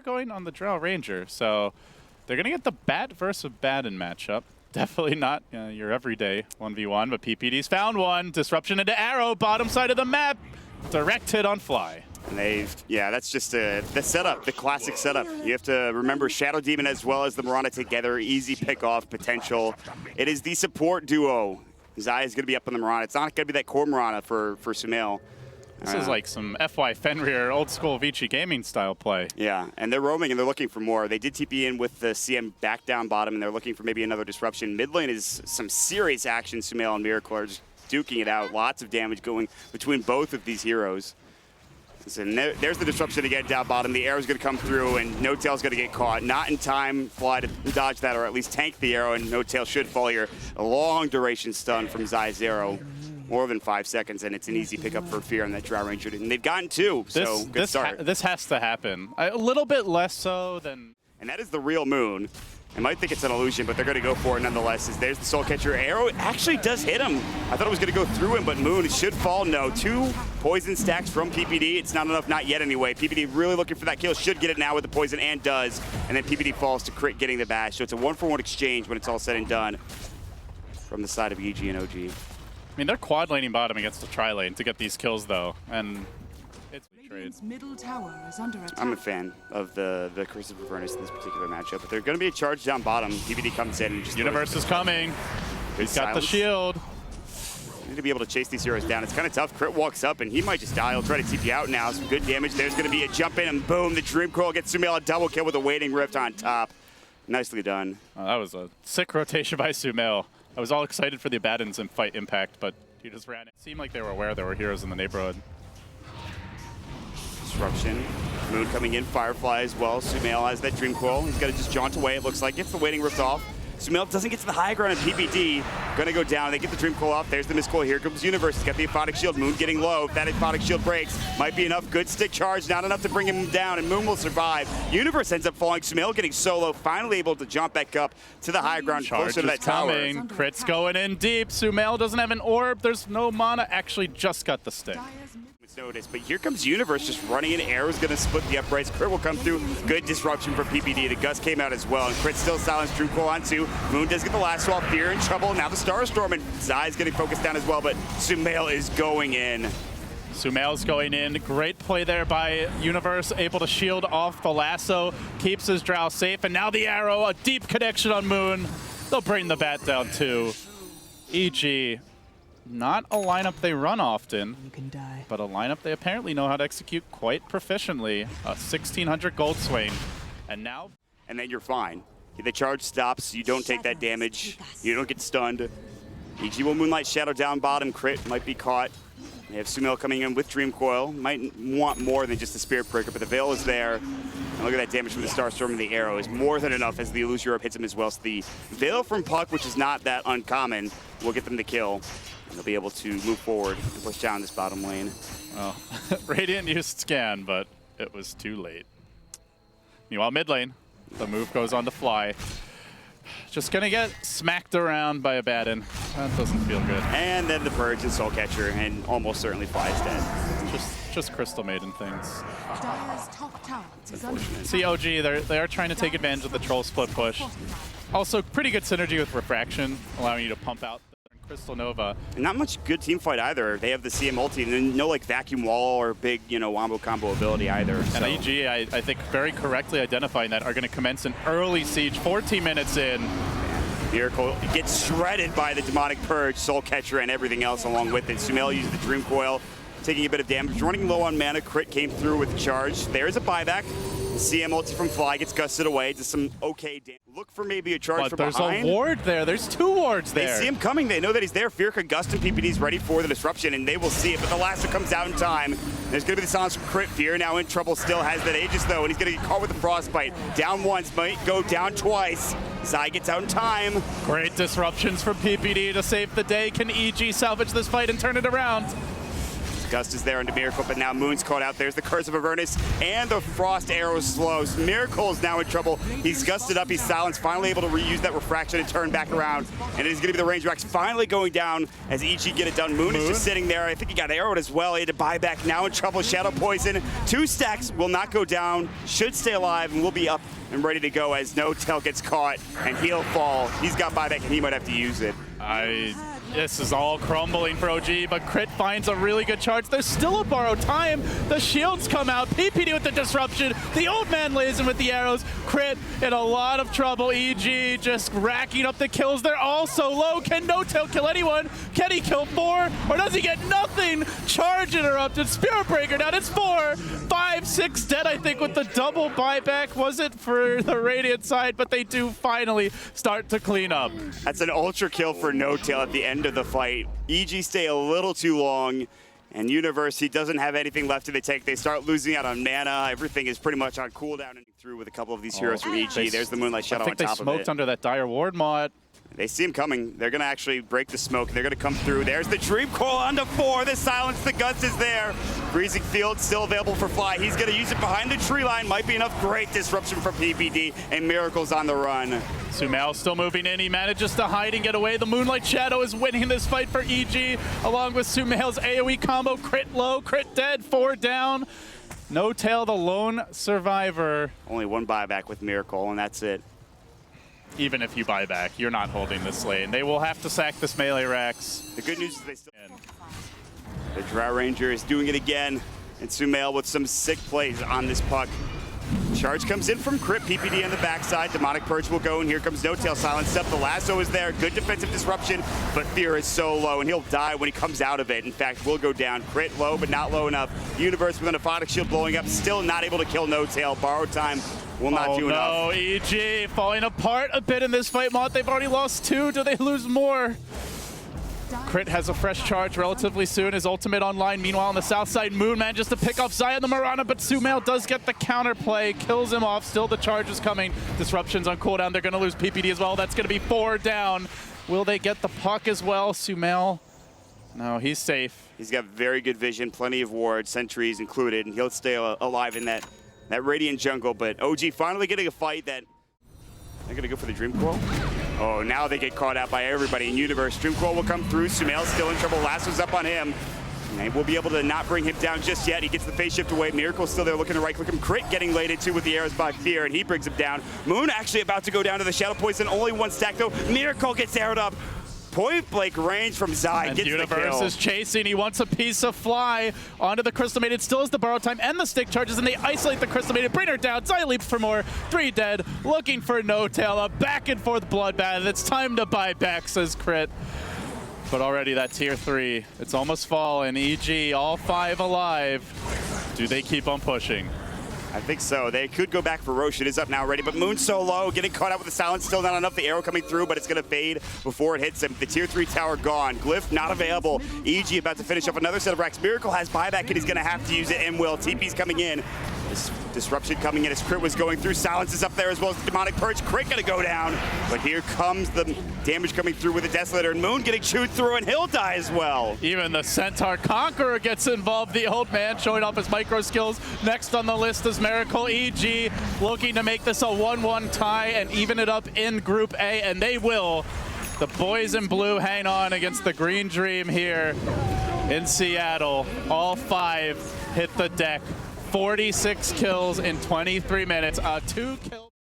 going on the Drow Ranger, so they're going to get the Bat versus Baden matchup. Definitely not your everyday 1v1, but PPD's found one. Disruption into Arrow, bottom side of the map. Direct hit on Fly. And that's just the setup, the classic setup. You have to remember Shadow Demon as well as the Mirana together, easy pick-off potential. It is the support duo. Zai is going to be up on the Mirana. It's not going to be that core Mirana for SumaiL. This is like some FY Fenrir, old school Vici gaming style play. Yeah, and they're roaming and they're looking for more. They did TP in with the CM back down bottom and they're looking for maybe another disruption. Mid lane is some serious action. SumaiL and Miracle are just duking it out. Lots of damage going between both of these heroes. And there's the disruption again down bottom. The arrow's going to come through and No Tail's going to get caught. Not in time, Fly, to dodge that or at least tank the arrow, and No Tail should fall here. A long duration stun from Zai's arrow. More than 5 seconds, and it's an easy pickup for Fear on that Drow Ranger. And they've gotten 2, so good start. This has to happen. A little bit less so than... And that is the real Moon. I might think it's an illusion, but they're going to go for it nonetheless. There's the Soul Catcher. Arrow actually does hit him. I thought it was going to go through him, but Moon should fall. No, 2 poison stacks from PPD. It's not enough, not yet anyway. PPD really looking for that kill. Should get it now with the poison, and does. And then PPD falls to crit getting the bash. So it's a 1-for-1 exchange when it's all said and done from the side of EG and OG. I mean, they're quad laning bottom against the tri-lane to get these kills, though, and it's trade. Middle tower is under attack. I'm a fan of the Curse of Avernus in this particular matchup, but they're going to be a charge down bottom. PPD comes in and just... Universe is coming. He's got the shield. Need to be able to chase these heroes down. It's kind of tough. Crit walks up, and he might just die. He'll try to TP out now. Some good damage. There's going to be a jump in, and boom, the Dream Coil gets SumaiL a double kill with a Waiting Rift on top. Nicely done. That was a sick rotation by SumaiL. I was all excited for the Abadons and fight impact, but he just ran it. Seemed like they were aware there were heroes in the neighborhood. Disruption. Moon coming in, Firefly as well. SumaiL has that Dream Coil. He's got to just jaunt away, it looks like. Gets the Waiting Rift off. SumaiL doesn't get to the high ground, and PPD gonna go down. They get the Dream Coil off. There's the Mist Coil. Here comes Universe. He's got the Aphotic Shield. Moon getting low. If that Aphotic Shield breaks, might be enough. Good stick charge, not enough to bring him down, and Moon will survive. Universe ends up falling. SumaiL getting solo, finally able to jump back up to the high ground, closer to that tower. Crit's going in deep. SumaiL doesn't have an orb. There's no mana. Actually just got the stick. Notice, but here comes Universe just running in. Arrow's gonna split the uprights. Crit will come through. Good disruption from PPD. The Gust came out as well, and Crit still silenced. Drew Coil on 2. Moon does get the last swap. Fear in trouble. Now the Starstorm, and Zai's getting focused down as well, but SumaiL is going in. SumaiL's going in. Great play there by Universe, able to shield off the lasso, keeps his Drow safe, and now the arrow, a deep connection on Moon. They'll bring the bat down too. EG. Not a lineup they run often, but a lineup they apparently know how to execute quite proficiently. A 1,600 gold swing, and now... And then you're fine. The charge stops, you don't take that damage, you don't get stunned. EG will Moonlight Shadow down bottom, Crit might be caught. They have SumaiL coming in with Dream Coil. Might want more than just the Spirit Breaker, but the Veil is there. And look at that damage from the Starstorm, and the arrow is more than enough as the Illusion Orb hits him as well. So the Veil from Puck, which is not that uncommon, will get them the kill. And they'll be able to move forward and push down this bottom lane. Well, Radiant used Scan, but it was too late. Meanwhile, mid lane, the move goes on to Fly. Just gonna get smacked around by a Abaddon. That doesn't feel good. And then the Purge and Soul Catcher, and almost certainly Fly's dead. Just Crystal Maiden things. It's unfortunate. See, OG, they are trying to take advantage of the Troll split push. Also, pretty good synergy with Refraction, allowing you to pump out Crystal Nova. And not much good team fight either. They have the CM ulti, and then no like vacuum wall or big, wombo combo ability either. And EG, I think very correctly identifying that, are going to commence an early siege 14 minutes in. Miracle gets shredded by the Demonic Purge, Soul Catcher, and everything else along with it. SumaiL uses the Dream Coil, taking a bit of damage. Running low on mana, Crit came through with the charge. There's a buyback. CM ulti from Fly gets gusted away to some okay damage. Look for maybe a charge from behind. There's a ward there. There's 2 wards there. They see him coming. They know that he's there. Fear could gust, and PPD's ready for the disruption, and they will see it. But the lasso comes out in time. There's going to be the silence from Crit. Fear now in trouble still. Has that Aegis, though, and he's going to get caught with the Frostbite. Down once, might go down twice. Zai gets out in time. Great disruptions from PPD to save the day. Can EG salvage this fight and turn it around? Gust is there into Miracle, but now Moon's caught out. There's the Curse of Avernus, and the Frost Arrow slows. Miracle is now in trouble. He's gusted up, he's silenced, finally able to reuse that refraction and turn back around. And it is going to be the range racks finally going down as EG get it done. Moon is just sitting there. I think he got arrowed as well. He had to buy back, now in trouble. Shadow Poison, 2 stacks, will not go down, should stay alive, and will be up and ready to go as No Tail gets caught, and he'll fall. He's got buyback, and he might have to use it. This is all crumbling for OG, but Crit finds a really good charge. There's still a borrowed time. The shields come out. PPD with the disruption. The old man lays in with the arrows. Crit in a lot of trouble. EG just racking up the kills. They're all so low. Can No Tail kill anyone? Can he kill 4? Or does he get nothing? Charge interrupted. Spirit Breaker down. It's 4. 5, 6 dead, I think, with the double buyback. Was it for the Radiant side? But they do finally start to clean up. That's an ultra kill for No Tail at the end of the fight. EG stay a little too long, and Universe, he doesn't have anything left in the tank. They start losing out on mana. Everything is pretty much on cooldown and through with a couple of these heroes from EG. There's the Moonlight Shadow on top of it. I think they smoked under that Dire Ward mod. They see him coming. They're going to actually break the smoke. They're going to come through. There's the Dream Coil onto 4. The silence, the Gust is there. Freezing Field still available for Fly. He's going to use it behind the tree line. Might be enough. Great disruption from PPD, and Miracle's on the run. SumaiL still moving in. He manages to hide and get away. The Moonlight Shadow is winning this fight for EG, along with SumaiL's AoE combo. Crit low, crit dead, 4 down. No Tail, the lone survivor. Only 1 buyback with Miracle, and that's it. Even if you buy back, you're not holding this lane. They will have to sack this melee racks. The good news is they still... The Drow Ranger is doing it again, and SumaiL with some sick plays on this puck. Charge comes in from Crit, PPD on the backside. Demonic Purge will go, and here comes No Tail silenced up. The lasso is there, good defensive disruption, but Fear is so low, and he'll die when he comes out of it. In fact, will go down. Crit low, but not low enough. Universe with an Aphotic Shield blowing up, still not able to kill No Tail. Borrowed time will not do enough. Oh no, EG falling apart a bit in this fight, Mott. They've already lost 2. Do they lose more? Crit has a fresh charge relatively soon. His ultimate online. Meanwhile, on the south side, Moon manages to pick off Zion the Mirana, but SumaiL does get the counterplay, kills him off. Still the charge is coming. Disruptions on cooldown. They're going to lose PPD as well. That's going to be 4 down. Will they get the puck as well? SumaiL, no, he's safe. He's got very good vision, plenty of wards, sentries included, and he'll stay alive in that Radiant jungle. But OG finally getting a fight that... They're going to go for the Dream Coil. Oh, now they get caught out by everybody in Universe. Dream Coil will come through. SumaiL's still in trouble. Lasso's up on him. And we'll be able to not bring him down just yet. He gets the phase shift away. Miracle's still there looking to right-click him. Crit getting laid into with the arrows by Fear, and he brings him down. Moon actually about to go down to the Shadow Poison. Only 1 stack, though. Miracle gets arrowed up. Point blank range from Zai gets the kill. Universe is chasing. He wants a piece of Fly onto the Crystal Maiden. Still has the borrow time and the stick charges, and they isolate the Crystal Maiden. Bring her down. Zai leaps for more. 3 dead. Looking for No Tail. A back and forth bloodbath. It's time to buy back, says Crit. But already that tier 3, it's almost fallen. EG, all 5 alive. Do they keep on pushing? I think so. They could go back for Roche. It is up now already, but Moon's so low, getting caught out with the silence. Still not enough. The arrow coming through, but it's going to fade before it hits him. The tier 3 tower gone. Glyph not available. EG about to finish up another set of racks. Miracle has buyback, and he's going to have to use it, and will. TP's coming in. This disruption coming in as Crit was going through. Silence is up there as well as the Demonic Purge. Crit going to go down, but here comes the damage coming through with the Desolator, and Moon getting chewed through, and he'll die as well. Even the Centaur Conqueror gets involved. The old man showing off his micro skills. Next on the list is Miracle. EG looking to make this a 1-1 tie and even it up in Group A, and they will. The boys in blue hang on against the Green Dream here in Seattle. All 5 hit the deck. 46 kills in 23 minutes. 2 kills.